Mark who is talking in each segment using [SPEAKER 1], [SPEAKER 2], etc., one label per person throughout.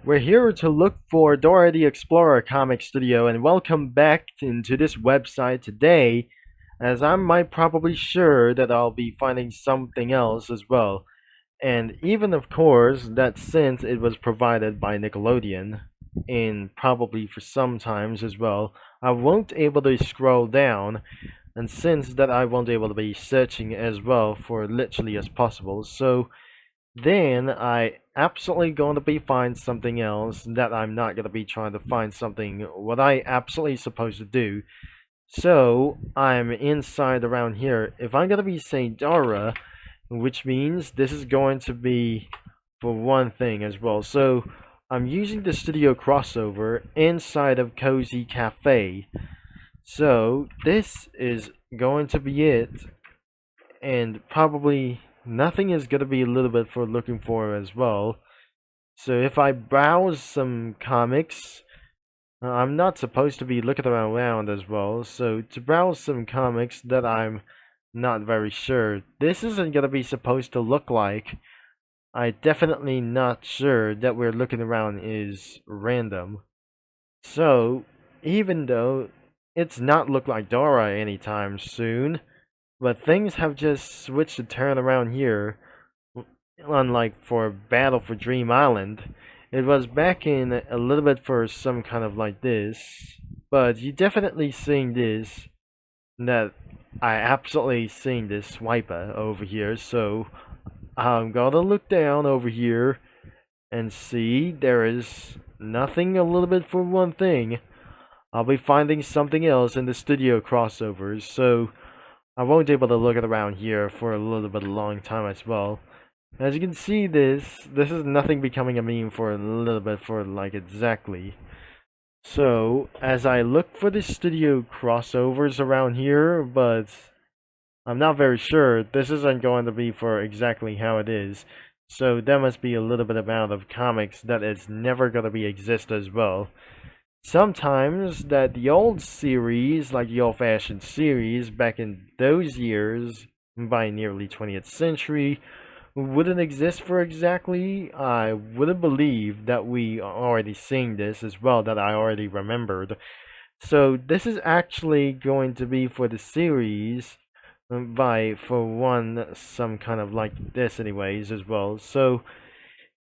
[SPEAKER 1] We're here to look for Dora the Explorer comic studio, and welcome back into this website today, as I might probably sure that I'll be finding something else as well. And even of course that since it was provided by Nickelodeon, and probably for some times as well, I won't able to scroll down, and since that I won't able to be searching as well for literally as possible. So then I absolutely going to be find something else that I'm not going to be trying to find something what I absolutely supposed to do. So I'm inside around here. If I'm going to be saying Dora, which means this is going to be for one thing as well. So I'm using the studio crossover inside of Cozy Cafe. So this is going to be it, and probably nothing is going to be a little bit for looking for as well. So if I browse some comics, I'm not supposed to be looking around as well. So to browse some comics that I'm not very sure, this isn't going to be supposed to look like. I definitely not sure that we're looking around is random. So even though it's not look like Dora anytime soon, but things have just switched to turn around here. Unlike for Battle for Dream Island, it was back in a little bit for some kind of like this, but you definitely seeing this, that I absolutely seeing this swiper over here. So I'm gonna look down over here and see there is nothing a little bit for one thing. I'll be finding something else in the studio crossovers, so I won't be able to look around here for a little bit of a long time as well. As you can see, this is nothing becoming a meme for a little bit for like exactly. So as I look for the studio crossovers around here, but I'm not very sure. This isn't going to be for exactly how it is. So there must be a little bit amount of comics that is never gonna be exist as well. Sometimes that the old series, like the old-fashioned series back in those years, by nearly 20th century, wouldn't exist for exactly. I wouldn't believe that we are already seeing this as well, that I already remembered. So this is actually going to be for the series, by for one some kind of like this anyways as well. So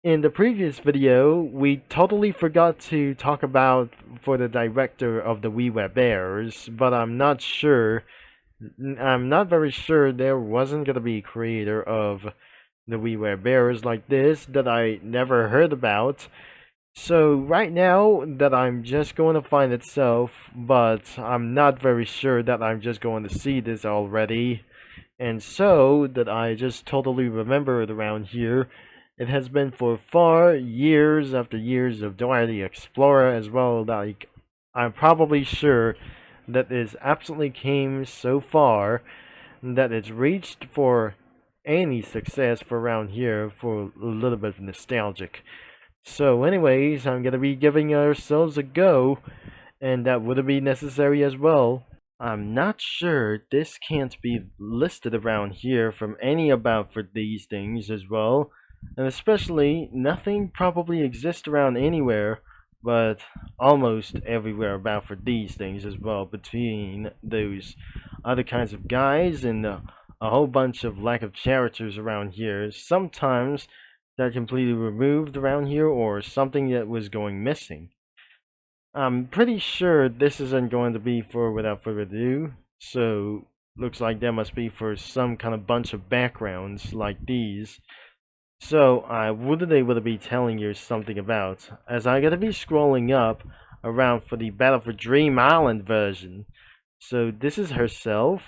[SPEAKER 1] in the previous video, we totally forgot to talk about for the director of the We Were Bears, but I'm not sure. I'm not very sure there wasn't gonna be a creator of the We Were Bears like this that I never heard about. So right now that I'm just going to find itself, but I'm not very sure that I'm just going to see this already. And so that I just totally remember it around here. It has been for far years after years of Dora the Explorer as well. Like I'm probably sure that is absolutely came so far that it's reached for any success for around here for a little bit nostalgic. So anyways, I'm gonna be giving ourselves a go, and that would be necessary as well. I'm not sure this can't be listed around here from any about for these things as well, and especially nothing probably exists around anywhere, but almost everywhere about for these things as well, between those other kinds of guys and a whole bunch of lack of characters around here. Sometimes that completely removed around here, or something that was going missing. I'm pretty sure this isn't going to be for without further ado, so looks like there must be for some kind of bunch of backgrounds like these. So I wouldn't able to be telling you something about, as I gotta be scrolling up around for the Battle for Dream Island version. So this is herself,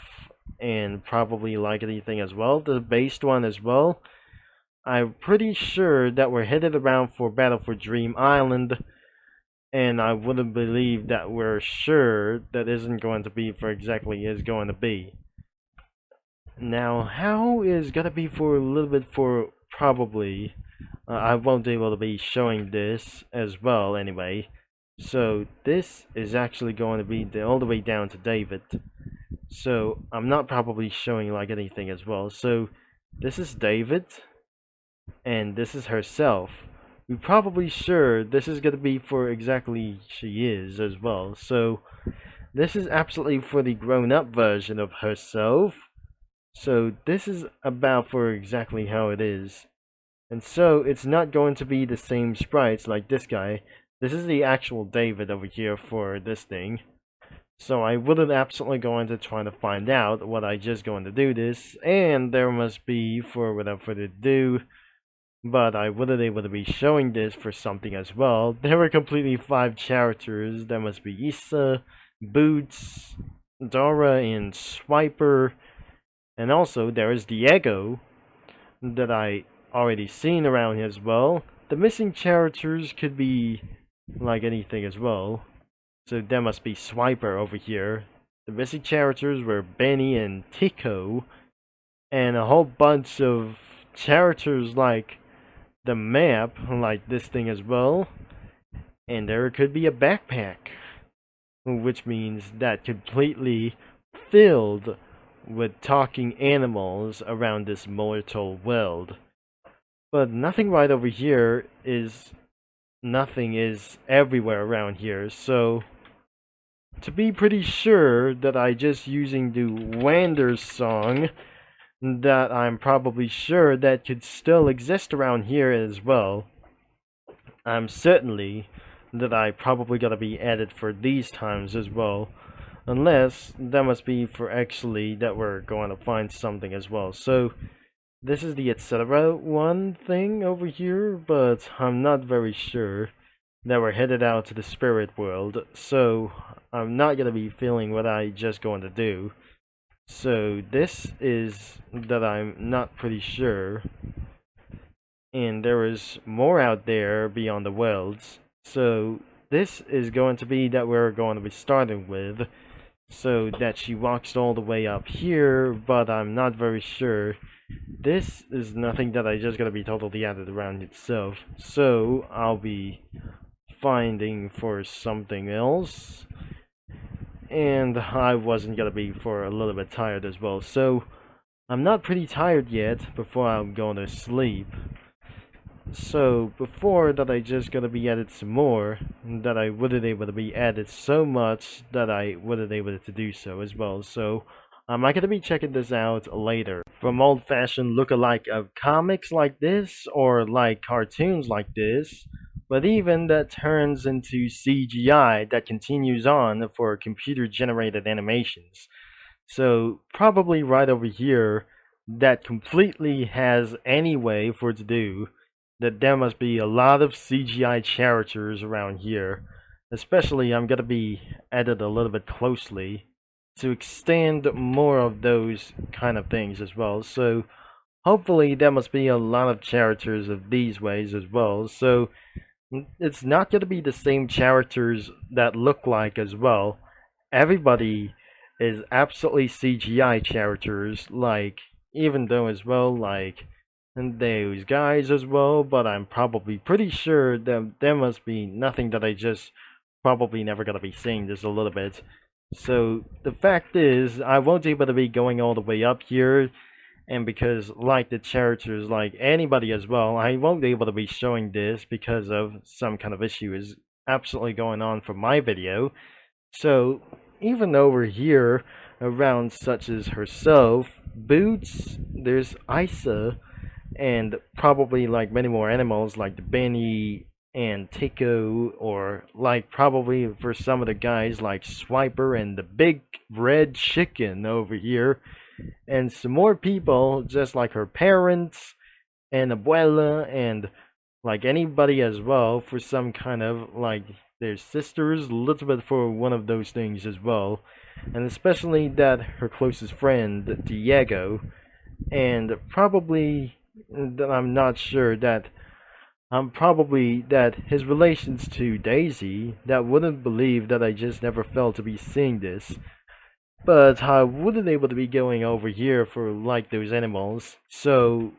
[SPEAKER 1] and probably like anything as well, the based one as well. I'm pretty sure that we're headed around for Battle for Dream Island, and I wouldn't believe that we're sure that isn't going to be for exactly is going to be. Now, how is gonna be for a little bit for probably, I won't be able to be showing this as well anyway. So this is actually going to be all the way down to David. So I'm not probably showing like anything as well. So this is David, and this is herself. we're probably sure this is gonna be for exactly she is as well. So this is absolutely for the grown-up version of herself. So this is about for exactly how it is. And so it's not going to be the same sprites like this guy. This is the actual David over here for this thing. So I wouldn't absolutely going to try to find out what I just going to do this. And there must be, for without further ado, but I wouldn't able to be showing this for something as well. There were completely 5 characters. There must be Issa, Boots, Dora, and Swiper. And also there is Diego that I already seen around here as well. The missing characters could be like anything as well. So there must be Swiper over here. The missing characters were Benny and Tico. And a whole bunch of characters like the map, like this thing as well. And there could be a backpack. Which means that completely filled with talking animals around this mortal world. But nothing right over here is... nothing is everywhere around here, so... to be pretty sure that I just using the Wander's song, that I'm probably sure that could still exist around here as well. I'm certainly that I probably gotta be added for these times as well. Unless, that must be for actually that we're going to find something as well. So, this is the etc. one thing over here, but I'm not very sure that we're headed out to the spirit world, so I'm not going to be feeling what I just going to do. So this is that I'm not pretty sure, and there is more out there beyond the worlds. So this is going to be that we're going to be starting with, so that she walks all the way up here, but I'm not very sure. This is nothing that I just gotta be totally added around itself, so I'll be finding for something else, and I wasn't gonna be for a little bit tired as well, so I'm not pretty tired yet before I'm going to sleep. So before that I just gonna be added some more, that I wouldn't able to be added so much that I wouldn't able to do so as well, so I'm not gonna be checking this out later. From old-fashioned look-alike of comics like this, or like cartoons like this, but even that turns into CGI that continues on for computer-generated animations. So probably right over here, that completely has any way for it to do, that there must be a lot of CGI characters around here. Especially I'm gonna be added a little bit closely to extend more of those kind of things as well. So hopefully there must be a lot of characters of these ways as well. So it's not going to be the same characters that look like as well. Everybody is absolutely CGI characters, like, even though as well, like, and those guys as well, but I'm probably pretty sure that there must be nothing that I just probably never gonna be seeing this a little bit. So the fact is, I won't be able to be going all the way up here, and because like the characters, like anybody as well, I won't be able to be showing this because of some kind of issue is absolutely going on for my video. So even over here, around such as herself, Boots, there's Isa, and probably like many more animals like the Benny and Tico, or like probably for some of the guys like Swiper and the big red chicken over here, and some more people just like her parents and Abuela, and like anybody as well for some kind of like their sisters, a little bit for one of those things as well, and especially that her closest friend Diego, and probably that I'm not sure that probably that his relations to Daisy, that wouldn't believe that I just never felt to be seeing this. But I wouldn't able to be going over here for like those animals, so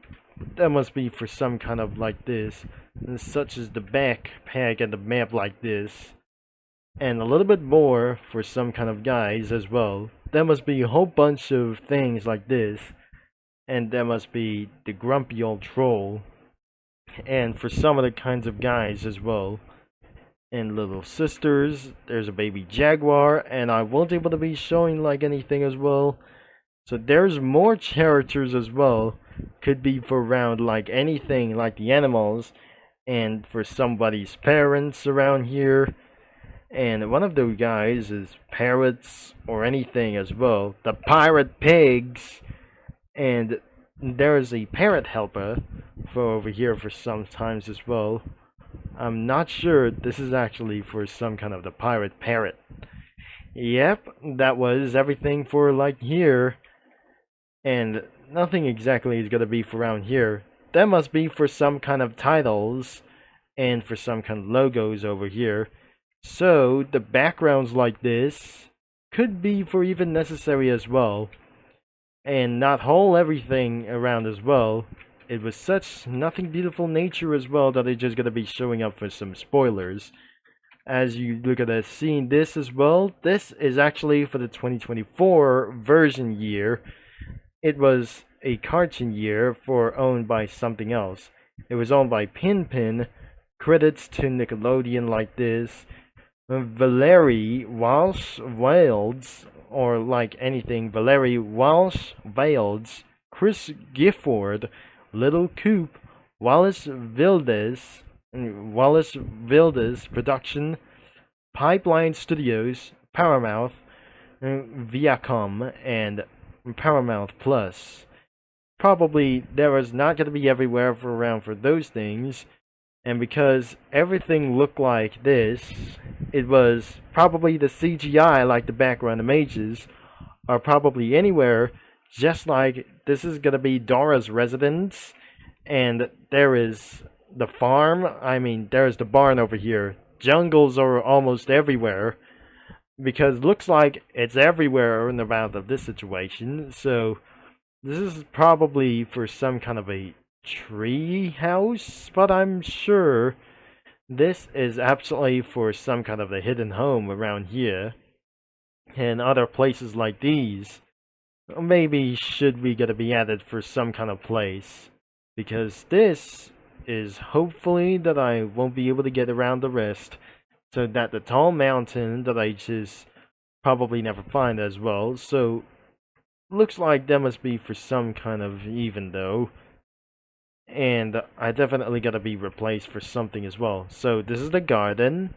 [SPEAKER 1] that must be for some kind of like this, such as the backpack and the map like this, and a little bit more for some kind of guys as well. There must be a whole bunch of things like this, and there must be the grumpy old troll, and for some of the kinds of guys as well. And little sisters, there's a baby jaguar, and I won't able to be showing like anything as well. So there's more characters as well. Could be for around like anything like the animals, and for somebody's parents around here. And one of those guys is parrots or anything as well. The pirate pigs, and there is a parrot helper for over here for sometimes as well. I'm not sure this is actually for some kind of the pirate parrot. Yep, that was everything for like here. And nothing exactly is gonna be for around here. That must be for some kind of titles and for some kind of logos over here. So the backgrounds like this could be for even necessary as well. And not whole everything around as well. It was such nothing beautiful nature as well that it's just gonna be showing up for some spoilers. As you look at that, seeing this as well, this is actually for the 2024 version year. It was a cartoon year for owned by something else. It was owned by Pinpin. Credits to Nickelodeon like this. Valerie Walsh Wales, or like anything, Valerie Walsh Wales, Chris Gifford, Little Coop, Wallace Vildes Production, Pipeline Studios, Paramount, Viacom, and Paramount Plus. Probably there was not going to be everywhere for around for those things, and because everything looked like this, it was probably the CGI like the background images are probably anywhere, just like this is going to be Dora's residence, and there is the farm, there's the barn over here. Jungles are almost everywhere, because looks like it's everywhere in the round of this situation. So this is probably for some kind of a tree house, but I'm sure this is absolutely for some kind of a hidden home around here and other places like these. Maybe should we gotta be added for some kind of place, because this is hopefully that I won't be able to get around the rest, so that the tall mountain that I just probably never find as well. So looks like that must be for some kind of even though, and I definitely gotta be replaced for something as well. So this is the garden,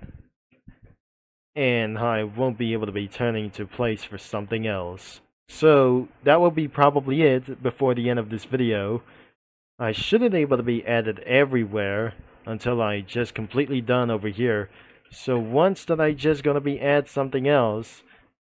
[SPEAKER 1] and I won't be able to be turning to place for something else. So that will be probably it before the end of this video. I shouldn't be able to be added everywhere until I just completely done over here. So once that I just gonna be add something else,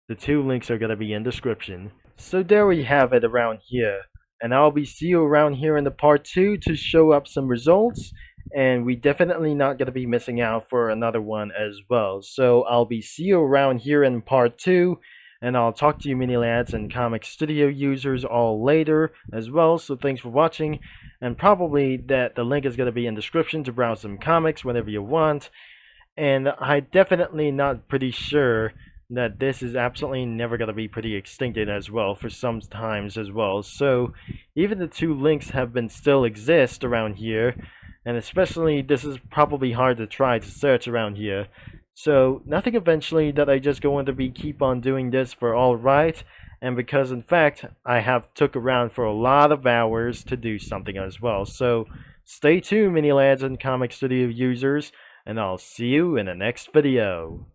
[SPEAKER 1] the two links are gonna be in description. So there we have it around here, and I'll be see you around here in the part 2 to show up some results, and we definitely not gonna be missing out for another one as well. So I'll be see you around here in part 2, and I'll talk to you mini lads and comic studio users all later as well. So thanks for watching, and probably that the link is gonna be in description to browse some comics whenever you want. And I definitely not pretty sure that this is absolutely never going to be pretty extincted as well for some times as well. So even the two links have been still exist around here, and especially this is probably hard to try to search around here. So nothing eventually that I just going to be keep on doing this for all right, and because in fact I have took around for a lot of hours to do something as well. So stay tuned, mini lads and comic studio users, and I'll see you in the next video.